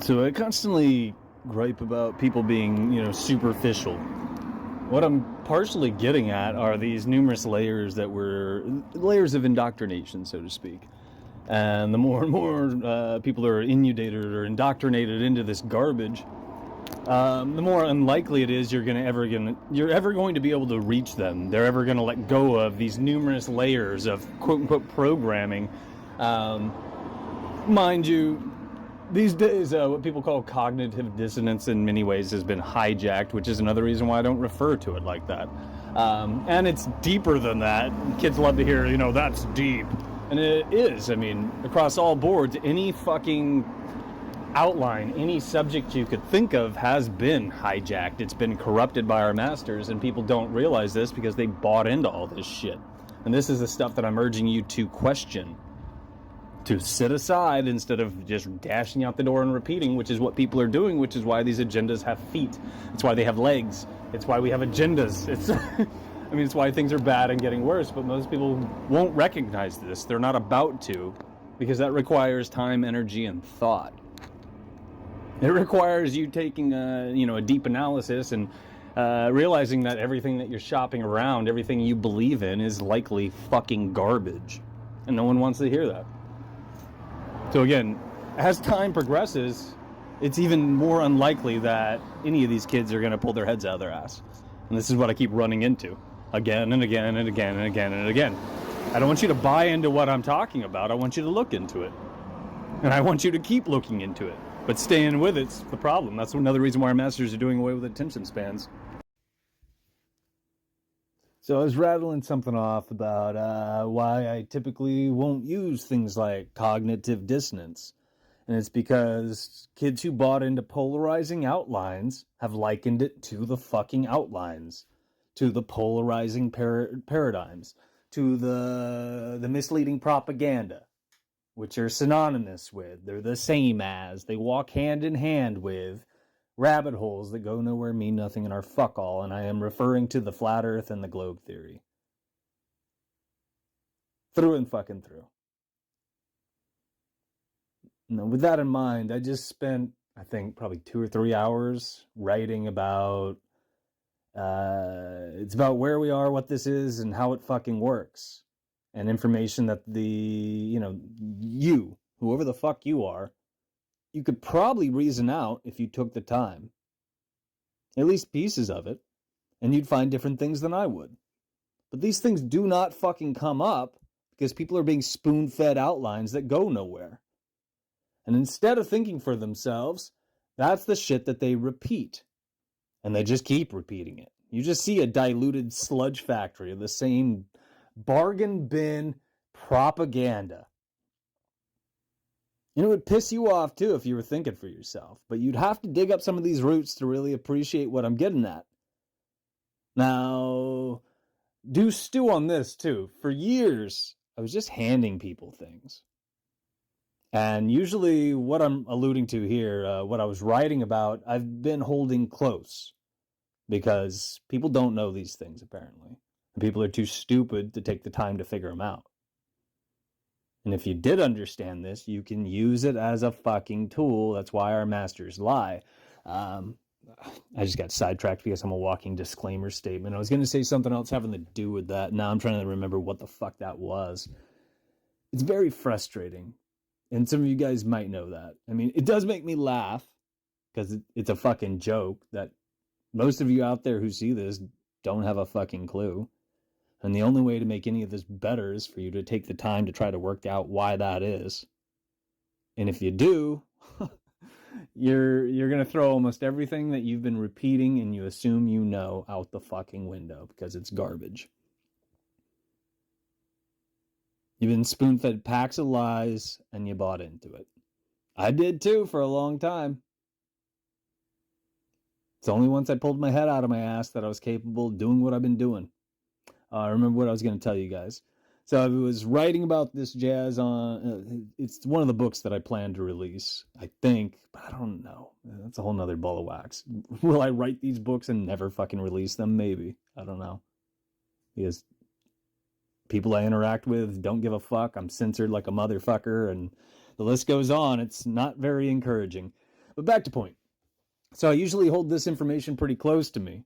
So I constantly gripe about people being, superficial. What I'm partially getting at are these numerous layers layers of indoctrination, so to speak. And the more and more people are inundated or indoctrinated into this garbage, the more unlikely it is you're ever going to be able to reach them. They're ever going to let go of these numerous layers of quote unquote programming. Mind you, these days, what people call cognitive dissonance in many ways has been hijacked, which is another reason why I don't refer to it like that. And it's deeper than that. Kids love to hear, that's deep. And it is. I mean, across all boards, any fucking outline, any subject you could think of has been hijacked. It's been corrupted by our masters, and people don't realize this because they bought into all this shit. And this is the stuff that I'm urging you to question, to sit aside instead of just dashing out the door and repeating, which is what people are doing, which is why these agendas have feet. It's why they have legs. It's why we have agendas. It's why things are bad and getting worse, but most people won't recognize this. They're not about to, because that requires time, energy, and thought. It requires you taking a deep analysis and realizing that everything that you're shopping around, everything you believe in, is likely fucking garbage. And no one wants to hear that. So again, as time progresses, it's even more unlikely that any of these kids are going to pull their heads out of their ass. And this is what I keep running into again and again and again and again and again. I don't want you to buy into what I'm talking about. I want you to look into it. And I want you to keep looking into it. But staying with it's the problem. That's another reason why our masters are doing away with attention spans. So I was rattling something off about why I typically won't use things like cognitive dissonance. And it's because kids who bought into polarizing outlines have likened it to the fucking outlines, to the polarizing paradigms, to the misleading propaganda, which are synonymous with, they're the same as, they walk hand in hand with rabbit holes that go nowhere, mean nothing, and are fuck all, and I am referring to the flat earth and the globe theory. Through and fucking through. Now, with that in mind, I just spent, I think, probably 2 or 3 hours writing about, it's about where we are, what this is, and how it fucking works. And information that you, whoever the fuck you are, you could probably reason out if you took the time. At least pieces of it. And you'd find different things than I would. But these things do not fucking come up because people are being spoon-fed outlines that go nowhere. And instead of thinking for themselves, that's the shit that they repeat. And they just keep repeating it. You just see a diluted sludge factory of the same bargain bin propaganda. It would piss you off too if you were thinking for yourself, but you'd have to dig up some of these roots to really appreciate what I'm getting at. Now, do stew on this too. For years, I was just handing people things. And usually what I'm alluding to here, what I was writing about, I've been holding close because people don't know these things apparently. And people are too stupid to take the time to figure them out. And if you did understand this, you can use it as a fucking tool. That's why our masters lie. I just got sidetracked because I'm a walking disclaimer statement. I was going to say something else having to do with that. Now I'm trying to remember what the fuck that was. It's very frustrating. And some of you guys might know that. I mean, it does make me laugh because it's a fucking joke that most of you out there who see this don't have a fucking clue. And the only way to make any of this better is for you to take the time to try to work out why that is. And if you do, you're going to throw almost everything that you've been repeating and you assume you know out the fucking window because it's garbage. You've been spoon-fed packs of lies and you bought into it. I did too for a long time. It's only once I pulled my head out of my ass that I was capable of doing what I've been doing. I remember what I was going to tell you guys. So I was writing about this jazz on, it's one of the books that I plan to release, I think, but I don't know. That's a whole nother ball of wax. Will I write these books and never fucking release them? Maybe. I don't know. Because people I interact with don't give a fuck. I'm censored like a motherfucker, and the list goes on. It's not very encouraging. But back to point. So I usually hold this information pretty close to me.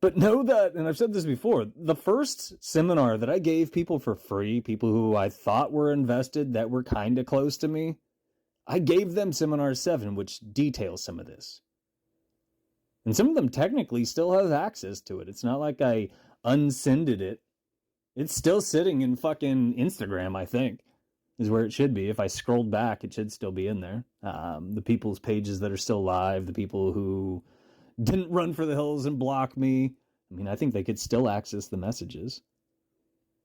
But know that, and I've said this before, the first seminar that I gave people for free, people who I thought were invested, that were kind of close to me, I gave them Seminar 7, which details some of this. And some of them technically still have access to it. It's not like I unsended it. It's still sitting in fucking Instagram, I think, is where it should be. If I scrolled back, it should still be in there. The people's pages that are still live, the people who didn't run for the hills and block me. I mean, I think they could still access the messages.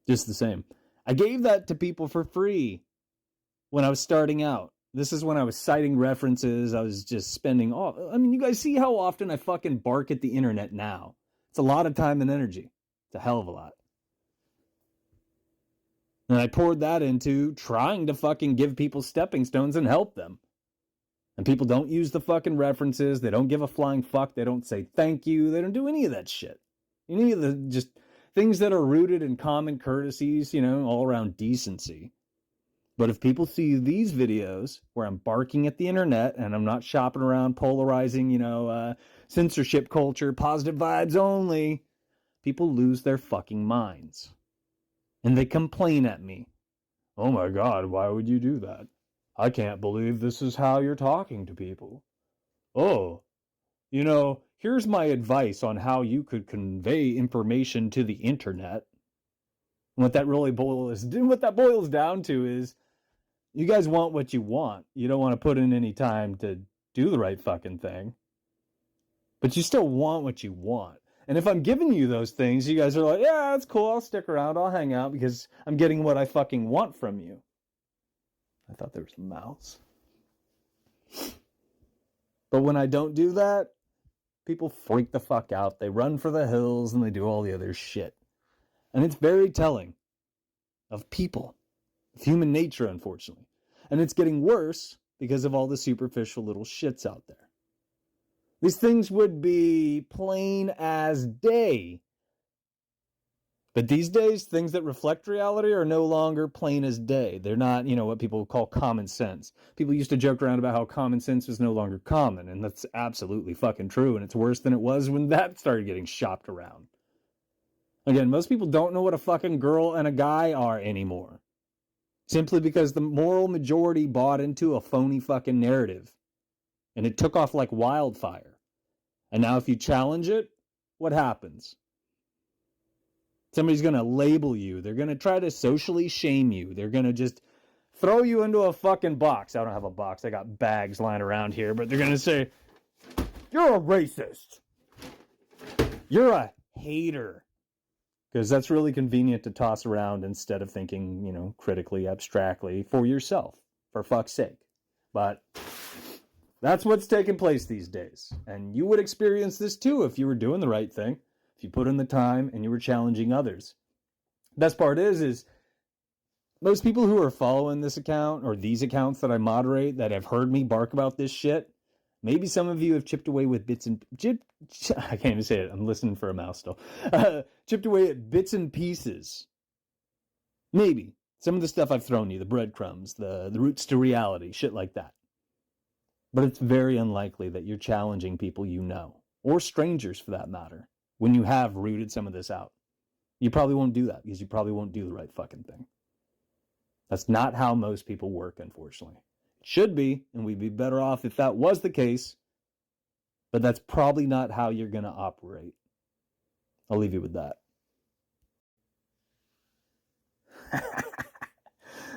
Just the same. I gave that to people for free when I was starting out. This is when I was citing references. I was just spending all... I mean, you guys see how often I fucking bark at the internet now. It's a lot of time and energy. It's a hell of a lot. And I poured that into trying to fucking give people stepping stones and help them. And people don't use the fucking references. They don't give a flying fuck. They don't say thank you. They don't do any of that shit. Any of the just things that are rooted in common courtesies, you know, all around decency. But if people see these videos where I'm barking at the internet and I'm not shopping around polarizing, you know, censorship culture, positive vibes only, people lose their fucking minds. And they complain at me. Oh my God, why would you do that? I can't believe this is how you're talking to people. Oh, you know, here's my advice on how you could convey information to the internet. And what that boils down to is you guys want what you want. You don't want to put in any time to do the right fucking thing. But you still want what you want. And if I'm giving you those things, you guys are like, yeah, that's cool. I'll stick around. I'll hang out because I'm getting what I fucking want from you. I thought there was a mouse. But when I don't do that, people freak the fuck out. They run for the hills and they do all the other shit. And it's very telling of people, of human nature, unfortunately. And it's getting worse because of all the superficial little shits out there. These things would be plain as day. But these days, things that reflect reality are no longer plain as day. They're not, you know, what people call common sense. People used to joke around about how common sense was no longer common, and that's absolutely fucking true, and it's worse than it was when that started getting shopped around. Again, most people don't know what a fucking girl and a guy are anymore. Simply because the moral majority bought into a phony fucking narrative. And it took off like wildfire. And now if you challenge it, what happens? Somebody's going to label you. They're going to try to socially shame you. They're going to just throw you into a fucking box. I don't have a box. I got bags lying around here. But they're going to say, you're a racist. You're a hater. Because that's really convenient to toss around instead of thinking, you know, critically, abstractly for yourself. For fuck's sake. But that's what's taking place these days. And you would experience this too if you were doing the right thing. If you put in the time and you were challenging others. Best part is most people who are following this account or these accounts that I moderate that have heard me bark about this shit, maybe some of you have chipped away with I can't even say it. I'm listening for a mouse still. Chipped away at bits and pieces. Maybe. Some of the stuff I've thrown you, the breadcrumbs, the roots to reality, shit like that. But it's very unlikely that you're challenging people you know, or strangers for that matter, when you have rooted some of this out. You probably won't do that because you probably won't do the right fucking thing. That's not how most people work, unfortunately. It should be, and we'd be better off if that was the case, but that's probably not how you're going to operate. I'll leave you with that.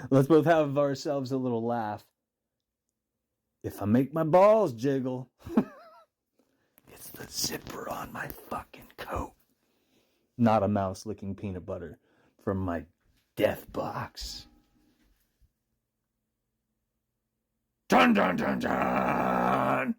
Let's both have ourselves a little laugh. If I make my balls jiggle, it's the zipper on my fucking coat. Not a mouse licking peanut butter from my death box. Dun dun dun dun!